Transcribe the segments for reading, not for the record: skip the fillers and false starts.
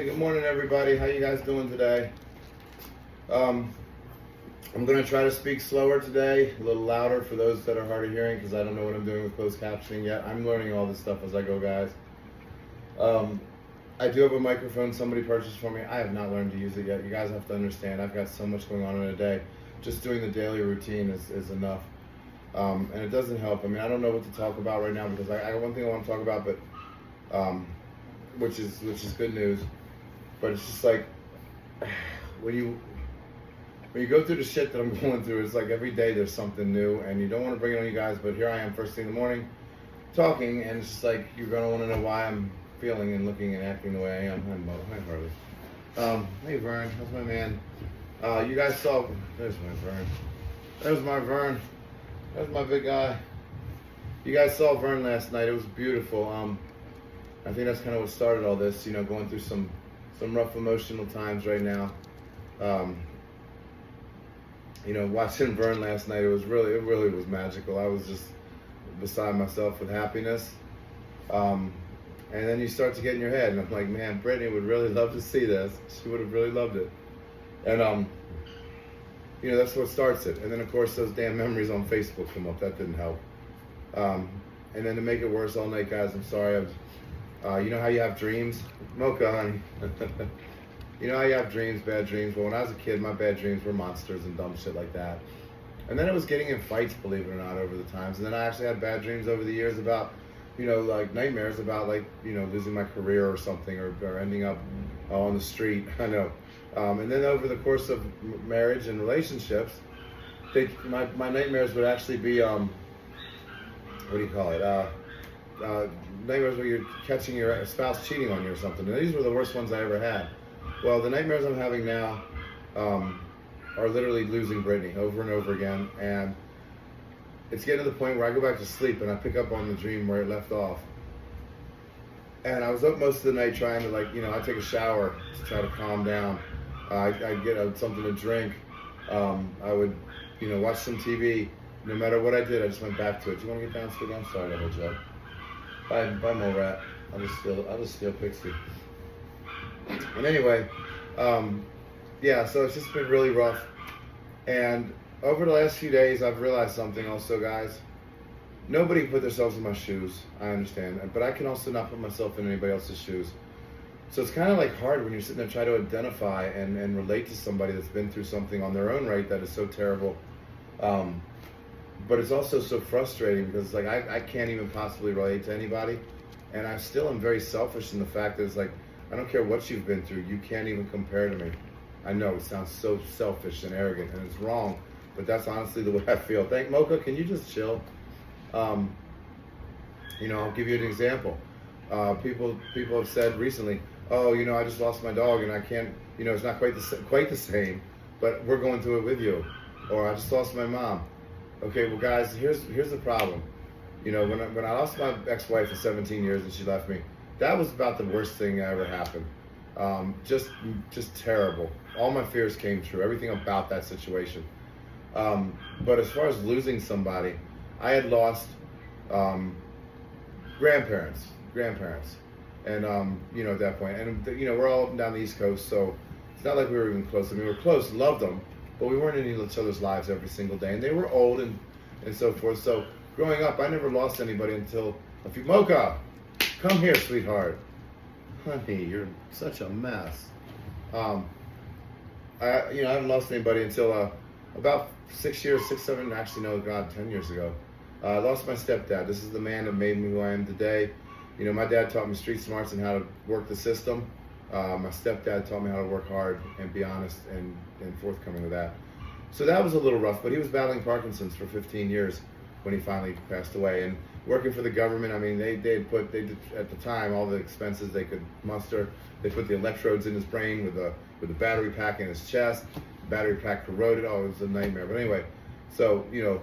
Good morning, everybody. How you guys doing today? Um, I'm going to try to speak slower today, a little louder for those that are hard of hearing because I don't know what I'm doing with closed captioning yet. I'm learning all this stuff as I go, guys. I do have a microphone somebody purchased for me. I have not learned to use it yet. You guys have to understand. I've got so much going on in a day. Just doing the daily routine is enough. And it doesn't help. I mean, I don't know what to talk about right now because I got one thing I want to talk about, but which is good news. But it's just like when you go through the shit that I'm going through, it's like every day there's something new, and you don't want to bring it on you guys. But here I am, first thing in the morning, talking, and it's just like you're gonna want to know why I'm feeling and looking and acting the way I am. Hi, Harley. Hey, Vern. How's my man? You guys saw. There's my Vern. There's my Vern. There's my big guy. You guys saw Vern last night. It was beautiful. I think that's kind of what started all this. You know, going through some rough emotional times right now. You know, watching Vern last night, it really was magical. I was just beside myself with happiness. And then you start to get in your head, and I'm like, man, Brittany would really love to see this. She would have really loved it. And you know, that's what starts it. And then of course those damn memories on Facebook come up. That didn't help. And then to make it worse all night, guys, I'm sorry. You know how you have dreams? Mocha, honey. You know how you have dreams, bad dreams? Well, when I was a kid, my bad dreams were monsters and dumb shit like that. And then it was getting in fights, believe it or not, over the times. And then I actually had bad dreams over the years about, you know, like nightmares about, like, you know, losing my career or something, or ending up on the street. I know. And then over the course of marriage and relationships, my nightmares would actually be, what do you call it? Nightmares where you're catching your spouse cheating on you or something. And these were the worst ones I ever had. Well, the nightmares I'm having now are literally losing Brittany over and over again. And it's getting to the point where I go back to sleep and I pick up on the dream where it left off. And I was up most of the night trying to, like, you know, I take a shower to try to calm down. I'd get something to drink. I would, you know, watch some TV. No matter what I did, I just went back to it. Do you want to get down, Spiggy? I'm sorry, little Joe. Bye, Mole Rat. I'll just steal Pixie. And anyway, yeah, so it's just been really rough. And over the last few days, I've realized something also, guys. Nobody can put themselves in my shoes, I understand. But I can also not put myself in anybody else's shoes. So it's kind of like hard when you're sitting there trying to identify and relate to somebody that's been through something on their own right that is so terrible. But it's also so frustrating because it's like I can't even possibly relate to anybody. And I still am very selfish in the fact that it's like, I don't care what you've been through, you can't even compare to me. I know it sounds so selfish and arrogant, and it's wrong, but that's honestly the way I feel. Mocha, can you just chill? You know, I'll give you an example. People have said recently, oh, you know, I just lost my dog and I can't, you know, it's not quite the same, but we're going through it with you. Or I just lost my mom. Okay, well, guys, here's the problem. You know, when I lost my ex-wife of 17 years and she left me, that was about the worst thing that ever happened. Just terrible. All my fears came true. Everything about that situation. But as far as losing somebody, I had lost grandparents, and you know, at that point, and you know, we're all up and down the East Coast, so it's not like we were even close. I mean, we were close, loved them, but we weren't in each other's lives every single day, and they were old and so forth. So growing up, I never lost anybody until a few. Mocha, come here, sweetheart. Honey, you're such a mess. I haven't lost anybody until about 6 years, 7, actually, no, God, 10 years ago. I lost my stepdad. This is the man that made me who I am today. You know, my dad taught me street smarts and how to work the system. My stepdad taught me how to work hard and be honest and forthcoming with that. So that was a little rough, but he was battling Parkinson's for 15 years when he finally passed away. And working for the government, I mean, they did at the time all the expenses they could muster. They put the electrodes in his brain with the battery pack in his chest. The battery pack corroded. Oh, it was a nightmare. But anyway, so, you know,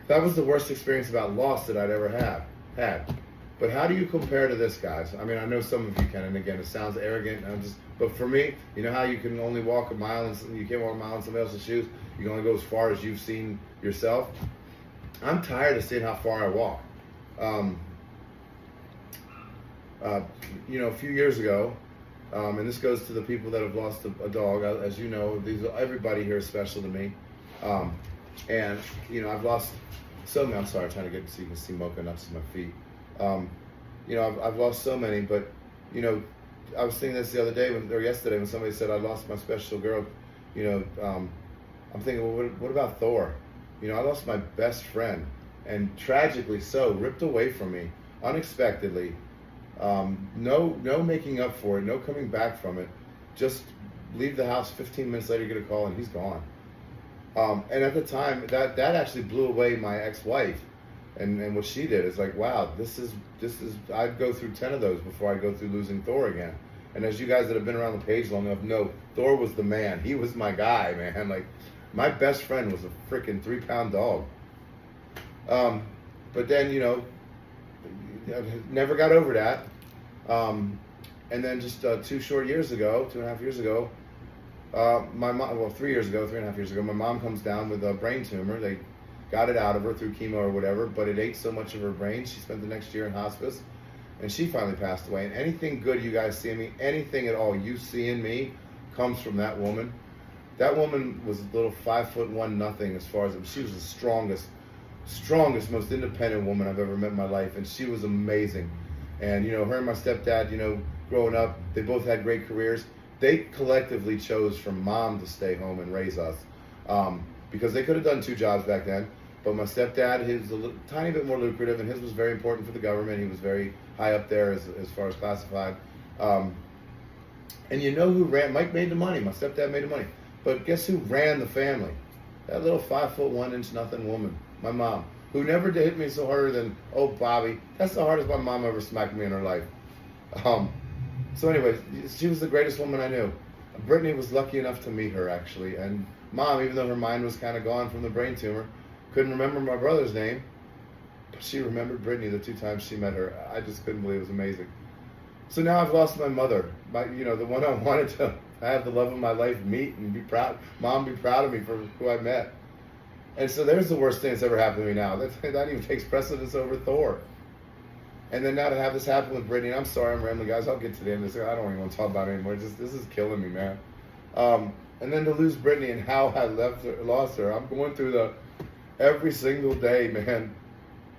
that was the worst experience about loss that I'd ever had. But how do you compare to this, guys? I mean, I know some of you can, and again, it sounds arrogant. But for me, you know how you can only walk a mile, and you can't walk a mile in somebody else's shoes. You can only go as far as you've seen yourself. I'm tired of seeing how far I walk. You know, a few years ago, And this goes to the people that have lost a dog. As you know, everybody here is special to me. And I've lost so many. I'm sorry, I'm trying to get so you can see Mocha, not just my feet. I've lost so many, but I was thinking this the other day or yesterday when somebody said I lost my special girl. I'm thinking, well, what about Thor? I lost my best friend, and tragically so, ripped away from me unexpectedly. No making up for it, no coming back from it. Just leave the house, 15 minutes later, get a call, and he's gone. And at the time, that actually blew away my ex-wife, and what she did is like, wow, this is. I'd go through 10 of those before I go through losing Thor again. And as you guys that have been around the page long enough know, Thor was the man. He was my guy, man. Like, my best friend was a freaking 3-pound dog. But then, never got over that. And then just 2.5 years ago, my mom, 3 years ago, 3.5 years ago, my mom comes down with a brain tumor. They got it out of her through chemo or whatever, but it ate so much of her brain, she spent the next year in hospice, and she finally passed away. And anything good you guys see in me, anything at all you see in me, comes from that woman. That woman was a little 5'1" nothing as far as, she was the strongest, most independent woman I've ever met in my life, and she was amazing. And her and my stepdad, growing up, they both had great careers. They collectively chose for mom to stay home and raise us, because they could have done 2 jobs back then. But my stepdad, his was a tiny bit more lucrative, and his was very important for the government. He was very high up there as far as classified. And who ran? Mike made the money. My stepdad made the money. But guess who ran the family? That little 5'1" nothing woman, my mom, who never did hit me so harder than, oh, Bobby. That's the hardest my mom ever smacked me in her life. So anyway, she was the greatest woman I knew. Brittany was lucky enough to meet her, actually. And Mom, even though her mind was kind of gone from the brain tumor, couldn't remember my brother's name, but she remembered Brittany the 2 times she met her. I just couldn't believe it. Was amazing. So now I've lost my mother, the one I wanted to have the love of my life meet and be proud. Mom, be proud of me for who I met. And so there's the worst thing that's ever happened to me now. That even takes precedence over Thor. And then now to have this happen with Brittany, and I'm sorry I'm rambling, guys. I'll get to the end of this. I don't even want to talk about it anymore. This is killing me, man. And then to lose Brittany and how I lost her. I'm going through every single day, man.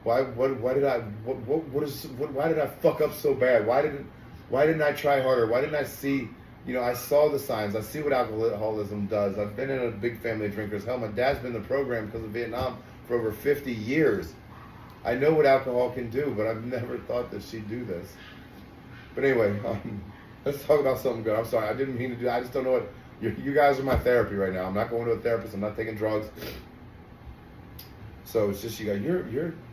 Why did I fuck up so bad? Why didn't I try harder? Why didn't I see? I saw the signs. I see what alcoholism does. I've been in a big family of drinkers. Hell, my dad's been in the program because of Vietnam for over 50 years. I know what alcohol can do, but I've never thought that she'd do this. But anyway, let's talk about something good. I'm sorry, I didn't mean to do that. I just don't know what, you guys are my therapy right now. I'm not going to a therapist. I'm not taking drugs. So it's just, you guys,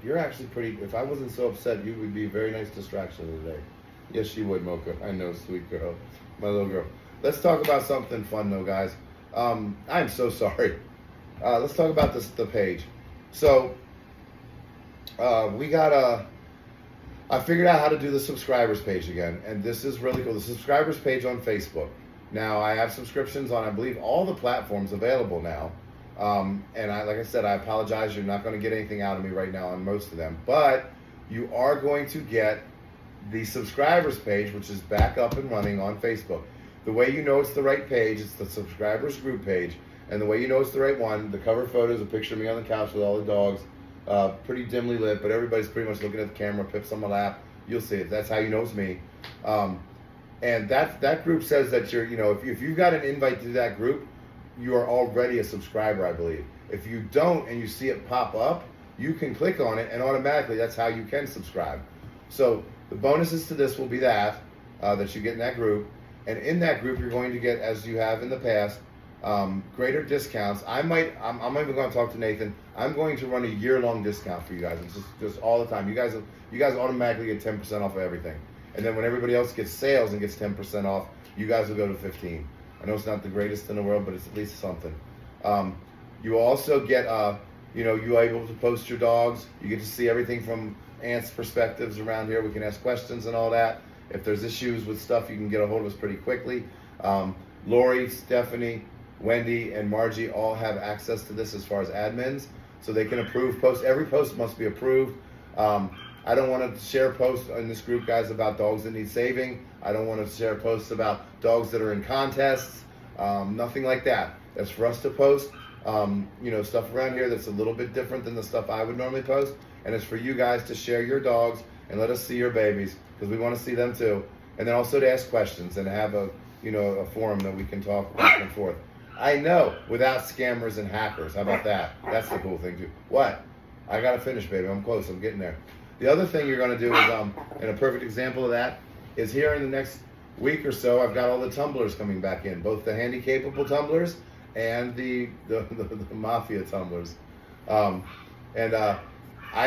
you're actually pretty, if I wasn't so upset, you would be a very nice distraction today. Yes, you would, Mocha. I know, sweet girl. My little girl. Let's talk about something fun, though, guys. I'm so sorry. Let's talk about the page. So, I figured out how to do the subscribers page again, and this is really cool. The subscribers page on Facebook. Now, I have subscriptions on, I believe, all the platforms available now. And like I said, I apologize. You're not going to get anything out of me right now on most of them, but you are going to get the subscribers page, which is back up and running on Facebook. The way you know it's the right page, it's the subscribers group page. And the way you know it's the right one, the cover photo is a picture of me on the couch with all the dogs, pretty dimly lit, but everybody's pretty much looking at the camera, Pip's on my lap. You'll see it. That's how you know it's me. And that group says that if you've got an invite to that group, you are already a subscriber, I believe. If you don't and you see it pop up, you can click on it, and automatically that's how you can subscribe. So the bonuses to this will be that you get in that group. And in that group, you're going to get, as you have in the past, greater discounts. I'm even going to talk to Nathan. I'm going to run a year-long discount for you guys. It's just all the time. You guys automatically get 10% off of everything. And then when everybody else gets sales and gets 10% off, you guys will go to 15%. I know it's not the greatest in the world, but it's at least something. You also get, you're able to post your dogs. You get to see everything from Ant's perspectives around here. We can ask questions and all that. If there's issues with stuff, you can get a hold of us pretty quickly. Lori, Stephanie, Wendy, and Margie all have access to this as far as admins, so they can approve posts. Every post must be approved. I don't want to share posts in this group, guys, about dogs that need saving. I don't want to share posts about dogs that are in contests, nothing like that. That's for us to post, stuff around here that's a little bit different than the stuff I would normally post. And it's for you guys to share your dogs and let us see your babies, because we want to see them too. And then also to ask questions and have a forum that we can talk back and forth. I know, without scammers and hackers. How about that? That's the cool thing too. What? I gotta finish, baby. I'm close. I'm getting there. The other thing you're gonna do is, and a perfect example of that is here in the next week or so. I've got all the tumblers coming back in, both the handy capable tumblers and the mafia tumblers. I'm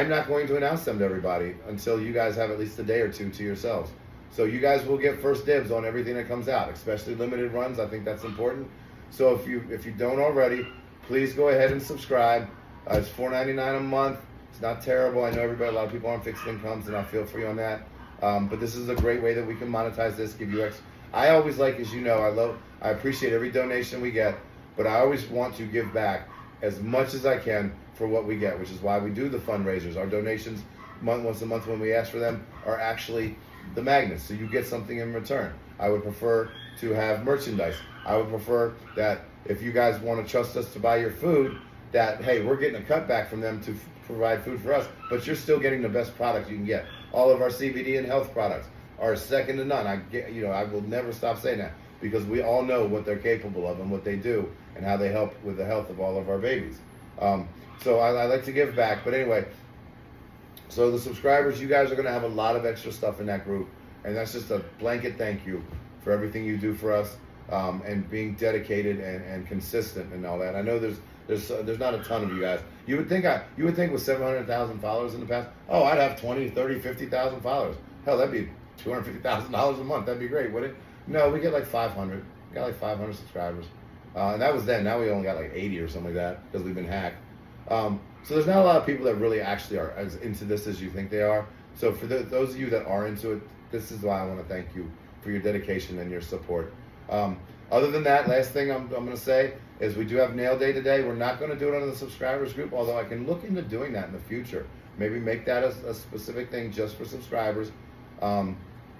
not going to announce them to everybody until you guys have at least a day or two to yourselves. So you guys will get first dibs on everything that comes out, especially limited runs. I think that's important. So if you don't already, please go ahead and subscribe. It's $4.99 a month. It's not terrible. I know a lot of people are on fixed incomes, and I feel for you on that. But this is a great way that we can monetize this, give you extra. I always like, as you know, I appreciate every donation we get, but I always want to give back as much as I can for what we get, which is why we do the fundraisers. Our donations once a month when we ask for them are actually the magnets, so you get something in return. I would prefer to have merchandise. I would prefer that if you guys want to trust us to buy your food, that, hey, we're getting a cutback from them to provide food for us, but you're still getting the best product you can get. All of our CBD and health products are second to none. I will never stop saying that, because we all know what they're capable of and what they do and how they help with the health of all of our babies. So I like to give back. But anyway, so the subscribers, you guys are going to have a lot of extra stuff in that group, and that's just a blanket thank you for everything you do for us, and being dedicated and consistent and all that. I know there's not a ton of you guys. You would think with 700,000 followers in the past, oh, I'd have 20, 30, 50,000 followers. Hell, that'd be $250,000 a month. That'd be great, wouldn't it? No, we get like 500. We got like 500 subscribers. And that was then. Now we only got like 80 or something like that, because we've been hacked. So there's not a lot of people that really actually are as into this as you think they are. So for those of you that are into it, this is why I want to thank you for your dedication and your support. Other than that, last thing I'm going to say is we do have nail day today. We're not going to do it under the subscribers group, although I can look into doing that in the future. Maybe make that a specific thing just for subscribers.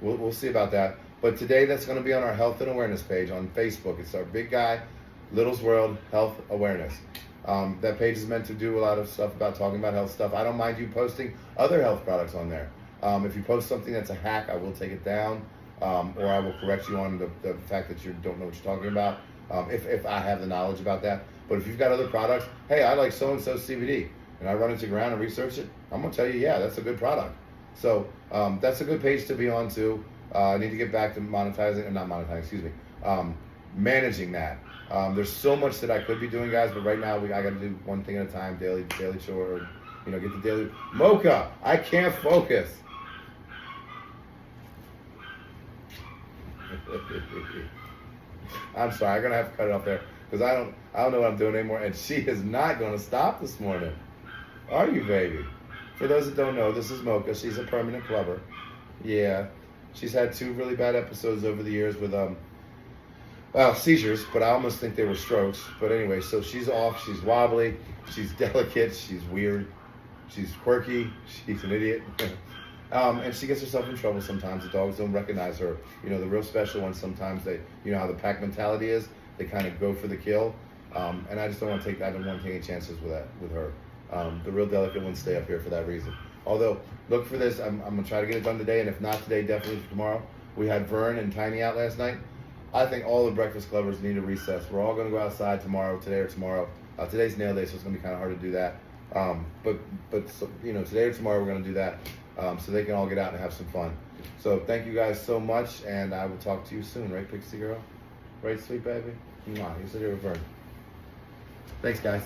We'll see about that. But today that's going to be on our health and awareness page on Facebook. It's our big guy, Little's World Health Awareness. That page is meant to do a lot of stuff about talking about health stuff. I don't mind you posting other health products on there. If you post something that's a hack, I will take it down, or I will correct you on the fact that you don't know what you're talking about, if I have the knowledge about that. But if you've got other products, hey, I like so-and-so CBD, and I run it to ground and research it, I'm going to tell you, yeah, that's a good product. So that's a good page to be on too. I need to get back to managing that. There's so much that I could be doing, guys, but right now I got to do one thing at a time, daily chore, get the daily. Mocha, I can't focus. I'm sorry, I'm gonna have to cut it off there because I don't know what I'm doing anymore, and she is not gonna stop this morning. Are you, baby? For those that don't know, this is Mocha. She's a permanent clubber. Yeah, she's had 2 really bad episodes over the years with seizures, but I almost think they were strokes. But anyway, so she's off. She's wobbly. She's delicate. She's weird. She's quirky. She's an idiot. And she gets herself in trouble sometimes. The dogs don't recognize her. The real special ones, sometimes they, how the pack mentality is. They kind of go for the kill. And I just don't want to take any chances with her. The real delicate ones stay up here for that reason. Although, look for this. I'm going to try to get it done today. And if not today, definitely tomorrow. We had Vern and Tiny out last night. I think all the breakfast clubbers need a recess. We're all going to go outside today or tomorrow. Today's nail day, so it's going to be kind of hard to do that. But today or tomorrow we're going to do that, so they can all get out and have some fun. So thank you guys so much, and I will talk to you soon. Right, Pixie Girl? Right, sweet baby? Mwah. You sit here with Vern. Thanks, guys.